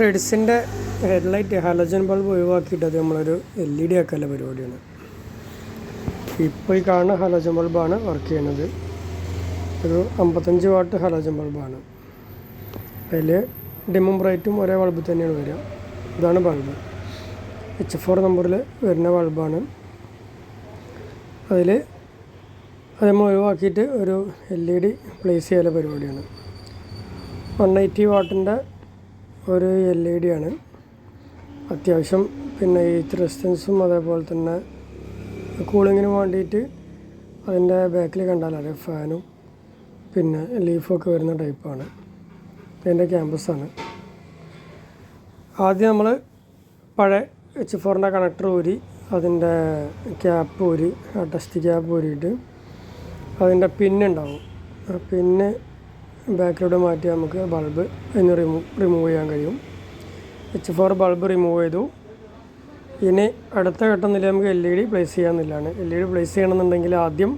റെഡ്സിൻ്റെ headlight halogen bulb ഒഴിവാക്കിയിട്ട് അത് നമ്മളൊരു LED ആക്കാനുള്ള പരിപാടിയാണ്. ഇപ്പോൾ ഈ കാണുന്ന ഹാലജൻ ബൾബാണ് വർക്ക് ചെയ്യുന്നത്. ഒരു 55 വാട്ട് ഹാലജൻ ബൾബാണ്. അതിൽ ഡിമ്മും ബ്രൈറ്റും ഒരേ ബൾബ് തന്നെയാണ് വരിക. ഇതാണ് ബൾബ്. H4 നമ്പറിൽ വരുന്ന ബൾബാണ്. അത് നമ്മൾ ഒഴിവാക്കിയിട്ട് ഒരു LED പ്ലേസ് ചെയ്യാനുള്ള പരിപാടിയാണ്. 180 വാട്ടിൻ്റെ ഒരു LED ആണ്. അത്യാവശ്യം പിന്നെ ഈ റെസിസ്റ്റൻസും അതേപോലെ തന്നെ കൂളിങ്ങിന് വേണ്ടിയിട്ട് അതിൻ്റെ ബാക്കിൽ കണ്ടാലറിയാം ഫാനും പിന്നെ ലീഫൊക്കെ വരുന്ന ടൈപ്പാണ്. ഇതിൻ്റെ ക്യാമ്പസാണ്. ആദ്യം നമ്മൾ പഴയ H4ൻ്റെ കണക്ടർ ഊരി അതിൻ്റെ ക്യാപ്പ് ഊരി ടെസ്റ്റ് ക്യാപ്പ് ഊരിയിട്ട് അതിൻ്റെ പിന്നുണ്ടാവും. ആ പിന്ന് ബാക്കിലൂടെ മാറ്റി നമുക്ക് ബൾബ് ഇന്ന് റിമൂവ് ചെയ്യാൻ കഴിയും. H4 ബൾബ് റിമൂവ് ചെയ്തു. ഇനി അടുത്ത ഘട്ടത്തിൽ നമുക്ക് LED പ്ലേസ് ചെയ്യാമെന്നില്ലാണ്. LED പ്ലേസ് ചെയ്യണമെന്നുണ്ടെങ്കിൽ ആദ്യം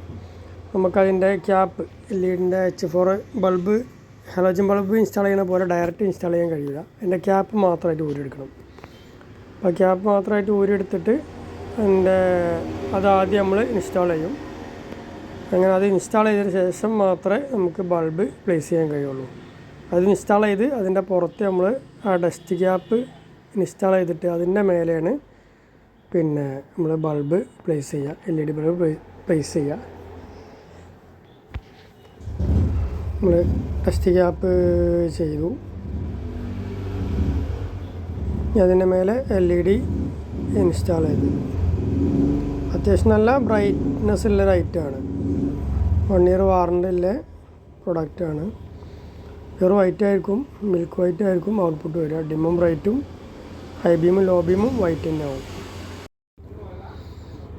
നമുക്കതിൻ്റെ ക്യാപ്പ് LEDൻ്റെ H4 bulb halogen bulb install ചെയ്യുന്ന പോലെ ഡയറക്റ്റ് ഇൻസ്റ്റാൾ ചെയ്യാൻ കഴിയില്ല. അതിൻ്റെ ക്യാപ്പ് മാത്രമായിട്ട് ഊരിയെടുക്കണം. അപ്പോൾ ക്യാപ്പ് മാത്രമായിട്ട് ഊരിയെടുത്തിട്ട് അതാദ്യം നമ്മൾ ഇൻസ്റ്റാൾ ചെയ്യും. അങ്ങനെ അത് ഇൻസ്റ്റാൾ ചെയ്തതിന് ശേഷം മാത്രമേ നമുക്ക് ബൾബ് പ്ലേസ് ചെയ്യാൻ കഴിയുള്ളൂ. അത് ഇൻസ്റ്റാൾ ചെയ്ത് അതിൻ്റെ പുറത്ത് നമ്മൾ ആ ഡസ്റ്റ് ക്യാപ്പ് ഇൻസ്റ്റാൾ ചെയ്തിട്ട് അതിൻ്റെ മേലെയാണ് പിന്നെ നമ്മൾ ബൾബ് പ്ലേസ് ചെയ്യുക. LED ബൾബ് പ്ലേസ് ചെയ്യുക. നമ്മൾ ഡസ്റ്റ് ക്യാപ്പ് ചെയ്തു. അതിൻ്റെ മേലെ LED ഇൻസ്റ്റാൾ ചെയ്തു. അത്യാവശ്യം നല്ല ബ്രൈറ്റ്നെസ് ഉള്ള ലൈറ്റാണ്. 1 ഇയർ വാറണ്ടി ഉള്ള പ്രൊഡക്റ്റാണ്. പ്യുർ വൈറ്റ് ആയിരിക്കും, മിൽക്ക് വൈറ്റ് ആയിരിക്കും ഔട്ട്പുട്ട് വരിക. ഡിമ്മും ബ്രൈറ്റും ഹൈ ബീമും ലോ ബീമും വൈറ്റ് തന്നെ ആവും.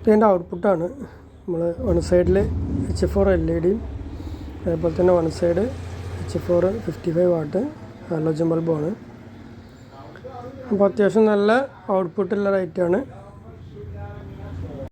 ഇതിൻ്റെ ഔട്ട്പുട്ടാണ്. നമ്മൾ വൺ സൈഡിൽ H4 LED അതേപോലെ തന്നെ one side H4 55 watt halogen ബൾബാണ്. അപ്പോൾ അത്യാവശ്യം നല്ല ഔട്ട്പുട്ടുള്ള ലൈറ്റാണ്.